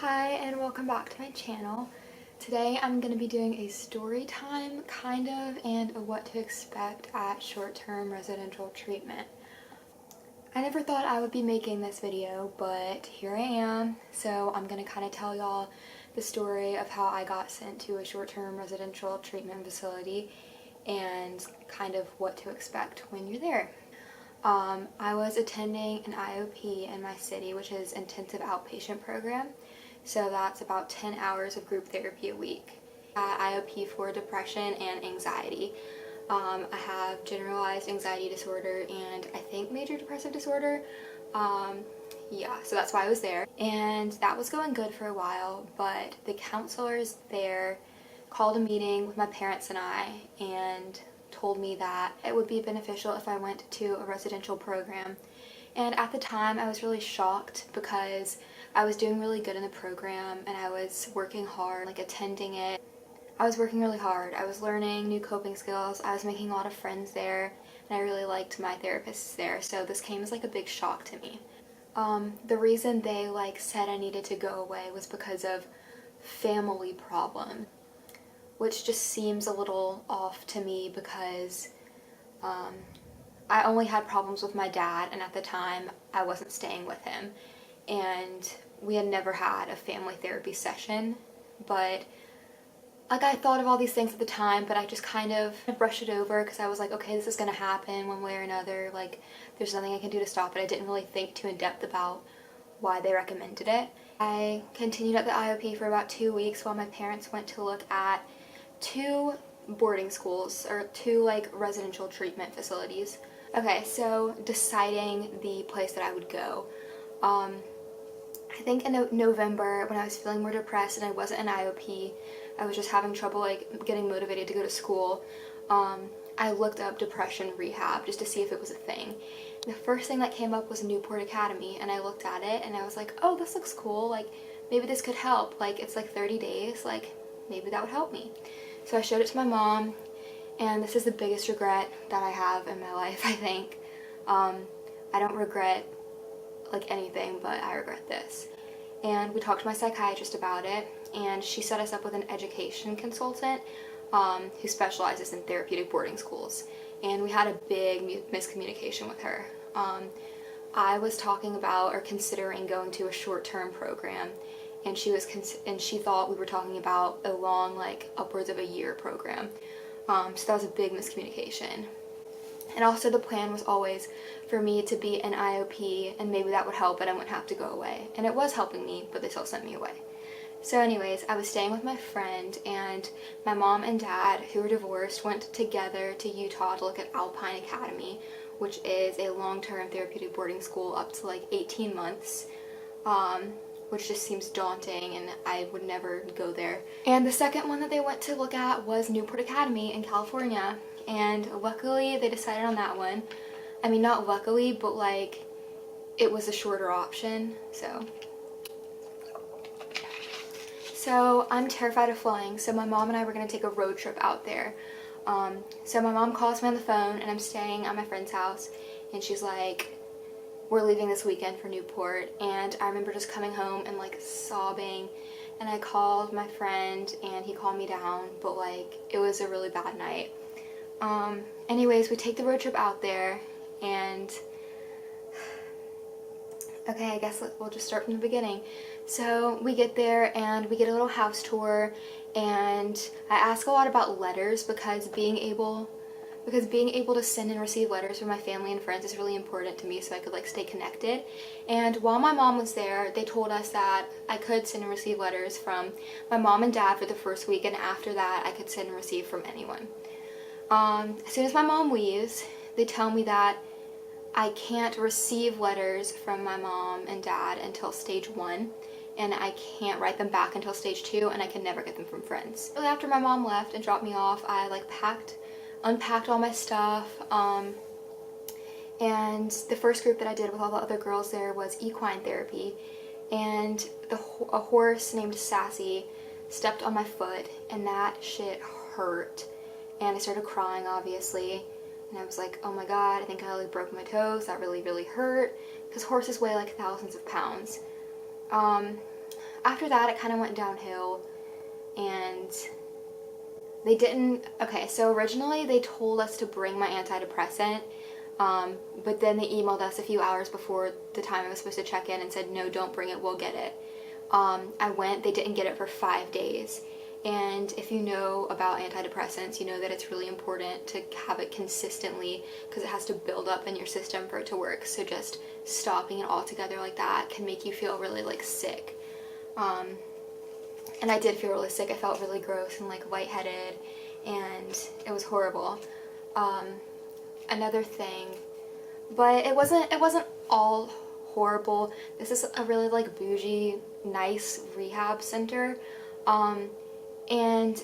Hi and welcome back to my channel. Today I'm going to be doing a story time, kind of, and a what to expect at short-term residential treatment. I never thought I would be making this video, but here I am. So I'm going to kind of tell y'all the story of how I got sent to a short-term residential treatment facility and kind of what to expect when you're there. I was attending an IOP in my city, which is intensive outpatient program. So that's about 10 hours of group therapy a week. IOP for depression and anxiety. I have generalized anxiety disorder and I think major depressive disorder. Yeah, so that's why I was there. And that was going good for a while, but the counselors there called a meeting with my parents and I and told me that it would be beneficial if I went to a residential program. And at the time I was really shocked because I was doing really good in the program and I was working hard, like attending it. I was working really hard. I was learning new coping skills. I was making a lot of friends there and I really liked my therapists there. So this came as like a big shock to me. The reason they said I needed to go away was because of family problems, which just seems a little off to me because I only had problems with my dad, and at the time I wasn't staying with him, and we had never had a family therapy session. But I thought of all these things at the time, but I just kind of brushed it over because I was like, okay, this is gonna happen one way or another, there's nothing I can do to stop it. I didn't really think too in depth about why they recommended it. I continued at the IOP for about 2 weeks while my parents went to look at two boarding schools, or two residential treatment facilities. Okay, so deciding the place that I would go. I think in November, when I was feeling more depressed and I wasn't in IOP, I was just having trouble getting motivated to go to school. I looked up depression rehab just to see if it was a thing. The first thing that came up was Newport Academy, and I looked at it and I was like, oh, this looks cool, maybe this could help, it's 30 days, maybe that would help me. So I showed it to my mom, and this is the biggest regret that I have in my life, I think. I don't regret anything, but I regret this. And we talked to my psychiatrist about it, and she set us up with an education consultant who specializes in therapeutic boarding schools. And we had a big miscommunication with her. I was talking about or considering going to a short-term program, and she thought we were talking about a long, upwards of a year program. So that was a big miscommunication. And also the plan was always for me to be an IOP, and maybe that would help and I wouldn't have to go away. And it was helping me, but they still sent me away. So anyways, I was staying with my friend, and my mom and dad, who were divorced, went together to Utah to look at Alpine Academy, which is a long-term therapeutic boarding school up to 18 months. Which just seems daunting, and I would never go there. And the second one that they went to look at was Newport Academy in California, and luckily they decided on that one. I mean, not luckily, but it was a shorter option, so I'm terrified of flying, so my mom and I were going to take a road trip out there. So my mom calls me on the phone, and I'm staying at my friend's house, and she's like, we're leaving this weekend for Newport. And I remember just coming home and sobbing, and I called my friend and he calmed me down, but it was a really bad night. Anyways, we take the road trip out there, and okay, I guess we'll just start from the beginning. So we get there and we get a little house tour, and I ask a lot about letters because being able to send and receive letters from my family and friends is really important to me, so I could stay connected. And while my mom was there, they told us that I could send and receive letters from my mom and dad for the first week, and after that I could send and receive from anyone. As soon as my mom leaves, they tell me that I can't receive letters from my mom and dad until stage 1, and I can't write them back until stage 2, and I can never get them from friends. After my mom left and dropped me off, I unpacked all my stuff, and the first group that I did with all the other girls there was equine therapy, and a horse named Sassy stepped on my foot, and that shit hurt, and I started crying, obviously, and I was like, oh my god, I think I broke my toes. That really hurt, because horses weigh thousands of pounds. after that, it kind of went downhill, and they didn't, okay, so originally they told us to bring my antidepressant, but then they emailed us a few hours before the time I was supposed to check in and said, no, don't bring it, we'll get it. I went, they didn't get it for 5 days. And if you know about antidepressants, you know that it's really important to have it consistently because it has to build up in your system for it to work. So just stopping it altogether like that can make you feel really like sick. And I did feel really sick. I felt really gross and like lightheaded, and it was horrible. Another thing, but it wasn't all horrible. This is a really like bougie, nice rehab center. And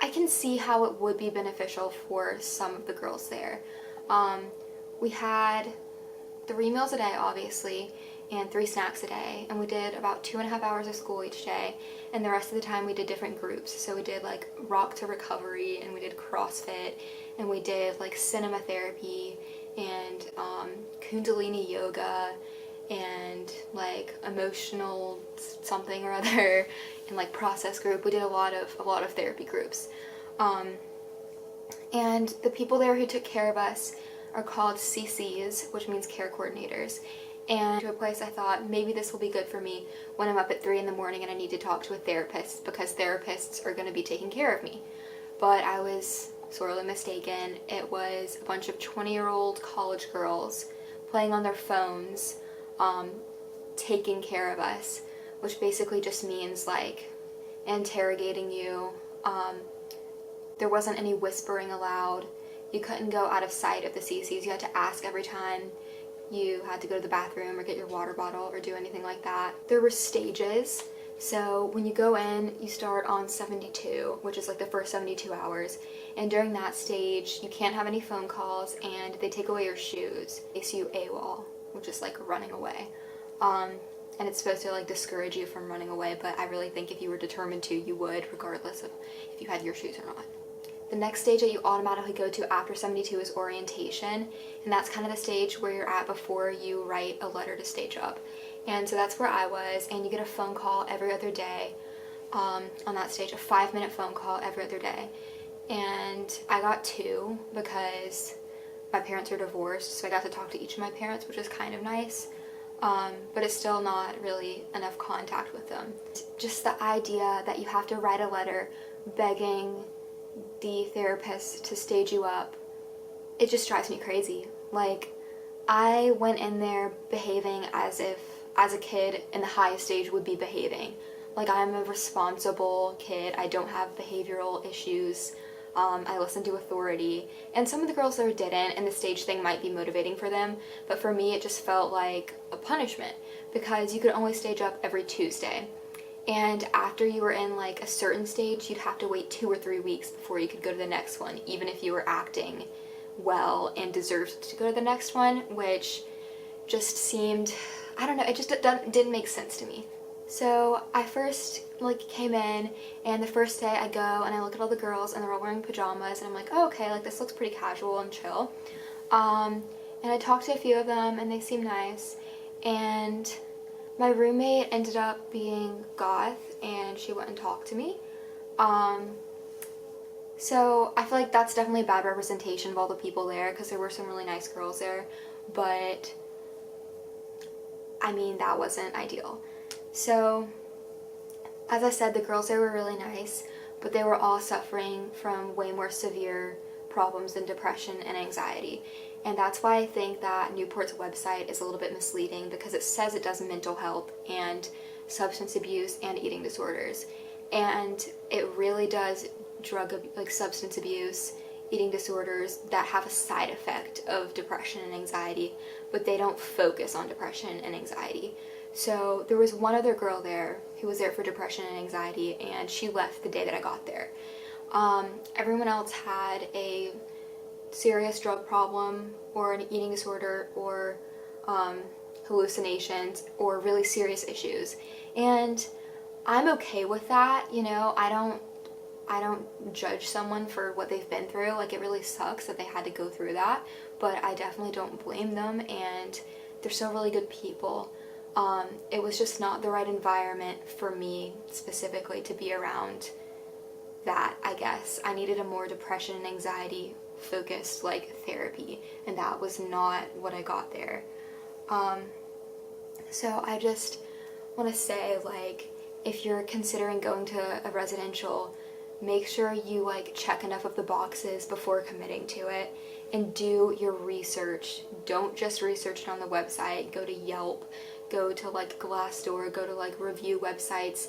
I can see how it would be beneficial for some of the girls there. We had 3 meals a day, obviously, and 3 snacks a day, and we did about 2.5 hours of school each day, and the rest of the time we did different groups. So we did like rock to recovery, and we did CrossFit, and we did like cinema therapy, and Kundalini yoga, and like emotional something or other, and like process group. We did a lot of therapy groups, and the people there who took care of us are called CCs, which means care coordinators. And to a place I thought maybe this will be good for me when I'm up at 3 in the morning and I need to talk to a therapist, because therapists are going to be taking care of me. But I was sorely mistaken. It was a bunch of 20-year-old college girls playing on their phones, taking care of us, which basically just means like interrogating you. There wasn't any whispering allowed. You couldn't go out of sight of the CCs. You had to ask every time you had to go to the bathroom or get your water bottle or do anything like that. There were stages. So when you go in, you start on 72, which is like the first 72 hours. And during that stage, you can't have any phone calls, and they take away your shoes. They see you AWOL, which is like running away. And it's supposed to like discourage you from running away, but I really think if you were determined to, you would, regardless of if you had your shoes or not. The next stage that you automatically go to after 72 is orientation, and that's kind of the stage where you're at before you write a letter to stage up. And so that's where I was, and you get a phone call every other day on that stage, a 5-minute phone call every other day. And I got 2 because my parents are divorced, so I got to talk to each of my parents, which is kind of nice. But it's still not really enough contact with them. Just the idea that you have to write a letter begging the therapist to stage you up, it just drives me crazy. Like, I went in there behaving as if, as a kid in the highest stage would be behaving. Like, I'm a responsible kid, I don't have behavioral issues, I listen to authority. And some of the girls there didn't, and the stage thing might be motivating for them, but for me it just felt like a punishment, because you could only stage up every Tuesday. And after you were in like a certain stage, you'd have to wait 2 or 3 weeks before you could go to the next one, even if you were acting well and deserved to go to the next one, which just seemed, I don't know, it just didn't make sense to me. So I first like came in, and the first day I go and I look at all the girls and they're all wearing pajamas, and I'm like, oh, okay, like this looks pretty casual and chill. And I talked to a few of them and they seemed nice, and my roommate ended up being goth, and she went and talked to me. So I feel like that's definitely a bad representation of all the people there, because there were some really nice girls there, but I mean, that wasn't ideal. So as I said, the girls there were really nice, but they were all suffering from way more severe problems than depression and anxiety. And that's why I think that Newport's website is a little bit misleading, because it says it does mental health and substance abuse and eating disorders. And it really does substance abuse, eating disorders that have a side effect of depression and anxiety, but they don't focus on depression and anxiety. So there was one other girl there who was there for depression and anxiety, and she left the day that I got there. Everyone else had a serious drug problem or an eating disorder or hallucinations or really serious issues, and I'm okay with that. You know, I don't judge someone for what they've been through. Like, it really sucks that they had to go through that, but I definitely don't blame them, and they're still really good people. It was just not the right environment for me specifically to be around that, I guess. I needed a more depression and anxiety focused like therapy, and that was not what I got there. So I just want to say, like, if you're considering going to a residential, make sure you like check enough of the boxes before committing to it, and do your research. Don't just research it on the website. Go to Yelp, go to like Glassdoor, go to like review websites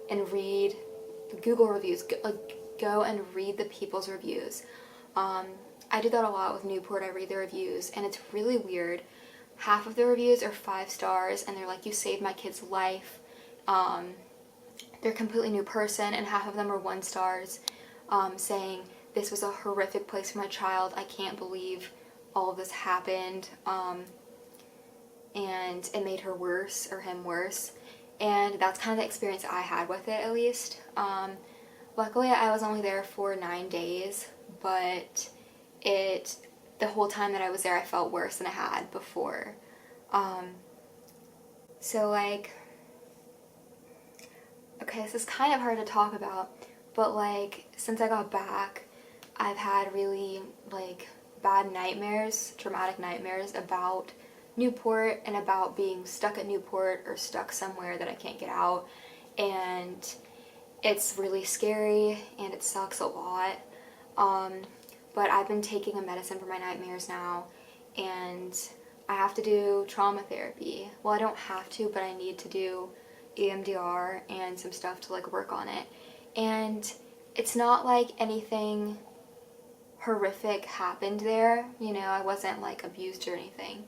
and read Google reviews. Go and read the people's reviews. I do that a lot with Newport. I read the reviews, and it's really weird. Half of the reviews are 5 stars, and they're like, you saved my kid's life. They're a completely new person, and half of them are 1 stars, saying, this was a horrific place for my child. I can't believe all of this happened. And it made her worse, or him worse. And that's kind of the experience I had with it, at least. Luckily, I was only there for 9 days, but the whole time that I was there, I felt worse than I had before. So like, okay, this is kind of hard to talk about, but like, since I got back, I've had really like bad nightmares, traumatic nightmares about Newport and about being stuck at Newport or stuck somewhere that I can't get out, and it's really scary and it sucks a lot. But I've been taking a medicine for my nightmares now, and I have to do trauma therapy. Well, I don't have to, but I need to do EMDR and some stuff to like work on it. And it's not like anything horrific happened there, you know, I wasn't like abused or anything.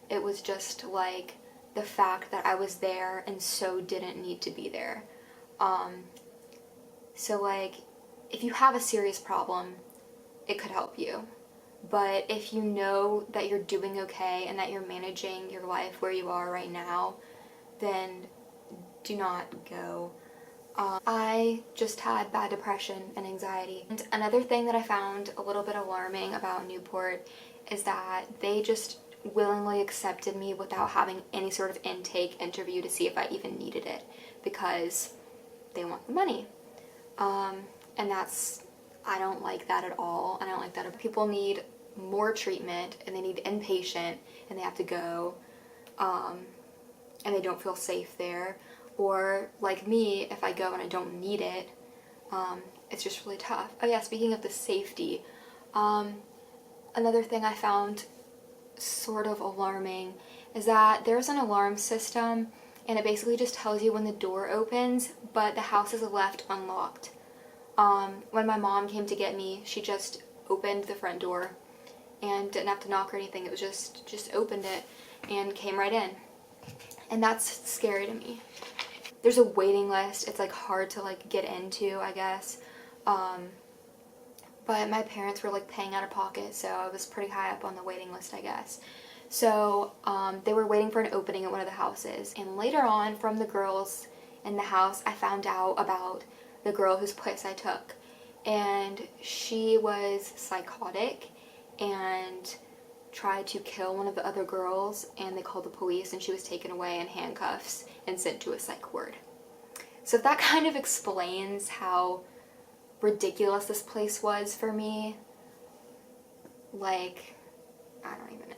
It was just like the fact that I was there and so didn't need to be there. So like, if you have a serious problem, it could help you. But if you know that you're doing okay and that you're managing your life where you are right now, then do not go. I just had bad depression and anxiety. And another thing that I found a little bit alarming about Newport is that they just willingly accepted me without having any sort of intake interview to see if I even needed it, because they want the money. And I don't like that at all. I don't like that. People need more treatment and they need inpatient and they have to go, and they don't feel safe there. Or like me, if I go and I don't need it, it's just really tough. Oh yeah, speaking of the safety, another thing I found sort of alarming is that there's an alarm system, and it basically just tells you when the door opens, but the house is left unlocked. When my mom came to get me, she just opened the front door and didn't have to knock or anything. It was just opened it and came right in. And that's scary to me. There's a waiting list. It's like hard to like get into, I guess. But my parents were like paying out of pocket, so I was pretty high up on the waiting list, I guess. So they were waiting for an opening at one of the houses. And later on, from the girls in the house, I found out about the girl whose place I took. And she was psychotic and tried to kill one of the other girls, and they called the police, and she was taken away in handcuffs and sent to a psych ward. So that kind of explains how ridiculous this place was for me. Like, I don't even know.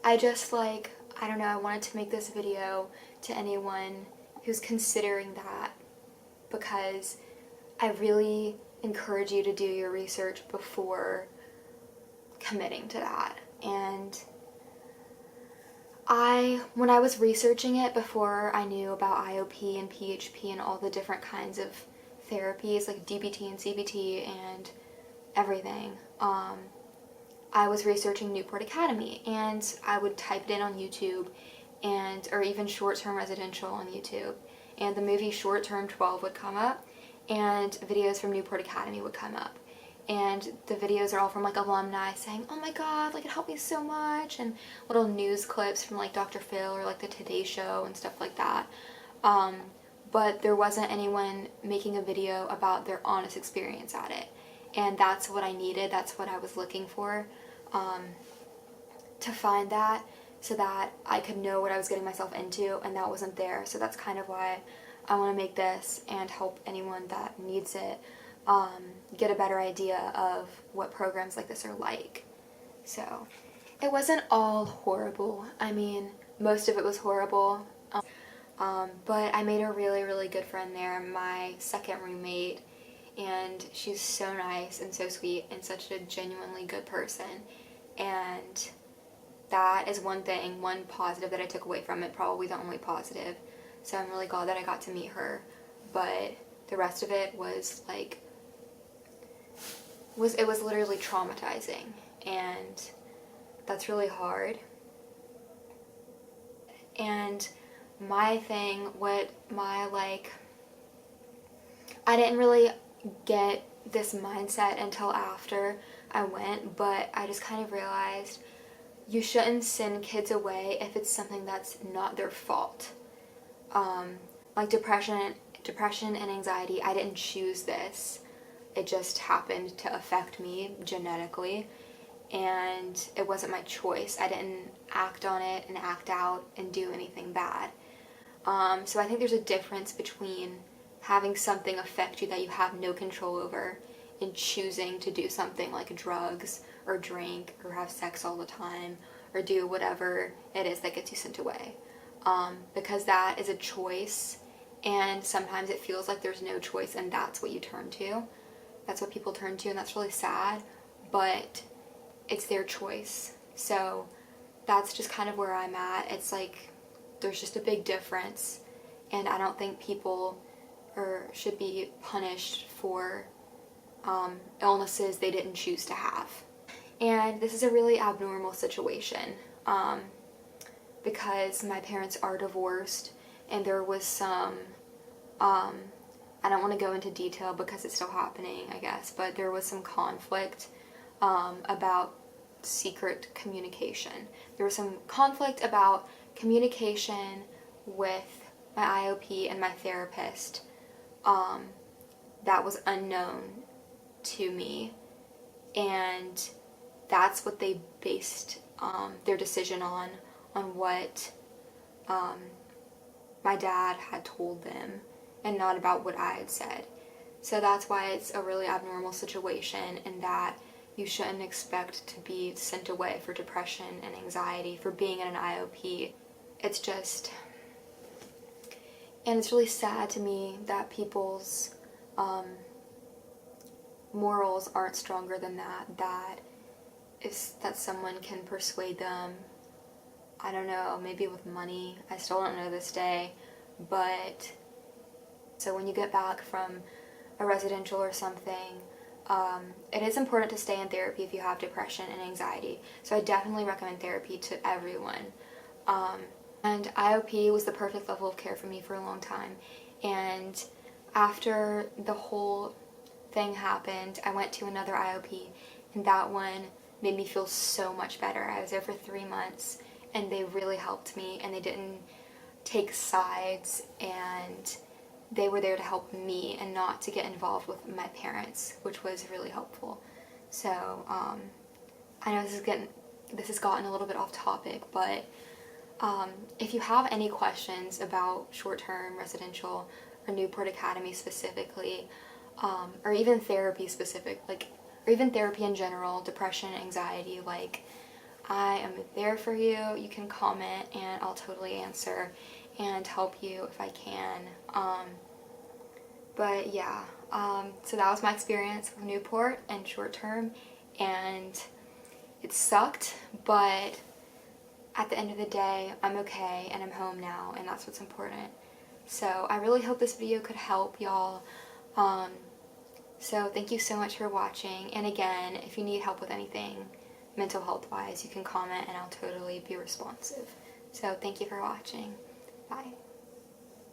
I just like, I don't know, I wanted to make this video to anyone who's considering that, because I really encourage you to do your research before committing to that. And when I was researching it before I knew about IOP and PHP and all the different kinds of therapies like DBT and CBT and everything, I was researching Newport Academy, and I would type it in on YouTube, or even short-term residential on YouTube, and the movie Short Term 12 would come up, and videos from Newport Academy would come up. And the videos are all from like alumni saying, oh my god, like it helped me so much, and little news clips from like Dr. Phil or like the Today Show and stuff like that. But there wasn't anyone making a video about their honest experience at it. And that's what I needed, that's what I was looking for, to find that. so that I could know what I was getting myself into, and that wasn't there. So that's kind of why I want to make this and help anyone that needs it get a better idea of what programs like this are like. So it wasn't all horrible. I mean, most of it was horrible, but I made a really, really good friend there, my second roommate, and she's so nice and so sweet and such a genuinely good person. And that is one thing, one positive that I took away from it, probably the only positive. So I'm really glad that I got to meet her. But the rest of it was like, it was literally traumatizing, and that's really hard. And my thing, I didn't really get this mindset until after I went, but I just kind of realized you shouldn't send kids away if it's something that's not their fault. Like depression and anxiety, I didn't choose this. It just happened to affect me genetically, and it wasn't my choice. I didn't act on it and act out and do anything bad. So I think there's a difference between having something affect you that you have no control over and choosing to do something like drugs or drink or have sex all the time or do whatever it is that gets you sent away. Because that is a choice, and sometimes it feels like there's no choice, and that's what you turn to. That's what people turn to, and that's really sad, but it's their choice. So that's just kind of where I'm at. It's like there's just a big difference, and I don't think people should be punished for illnesses they didn't choose to have. And this is a really abnormal situation because my parents are divorced, and there was some, I don't want to go into detail because it's still happening, I guess, but there was some conflict about secret communication. There was some conflict about communication with my IOP and my therapist that was unknown to me, and that's what they based their decision on what my dad had told them, and not about what I had said. So that's why it's a really abnormal situation, and that you shouldn't expect to be sent away for depression and anxiety for being in an IOP. It's just, and it's really sad to me that people's morals aren't stronger than that someone can persuade them, I don't know, maybe with money. I still don't know this day, but so when you get back from a residential or something, it is important to stay in therapy if you have depression and anxiety. So I definitely recommend therapy to everyone. And IOP was the perfect level of care for me for a long time. And after the whole thing happened, I went to another IOP, and that one made me feel so much better. I was there for 3 months, and they really helped me, and they didn't take sides, and they were there to help me and not to get involved with my parents, which was really helpful. So I know this has gotten a little bit off topic, but if you have any questions about short-term residential or Newport Academy specifically, or even therapy or even therapy in general, depression, anxiety, I am there for you. You can comment and I'll totally answer and help you if I can. But yeah, so that was my experience with Newport and short term, and it sucked, but at the end of the day, I'm okay and I'm home now, and that's what's important. So I really hope this video could help y'all. So thank you so much for watching, and again, if you need help with anything mental health wise, you can comment and I'll totally be responsive. So thank you for watching. Bye.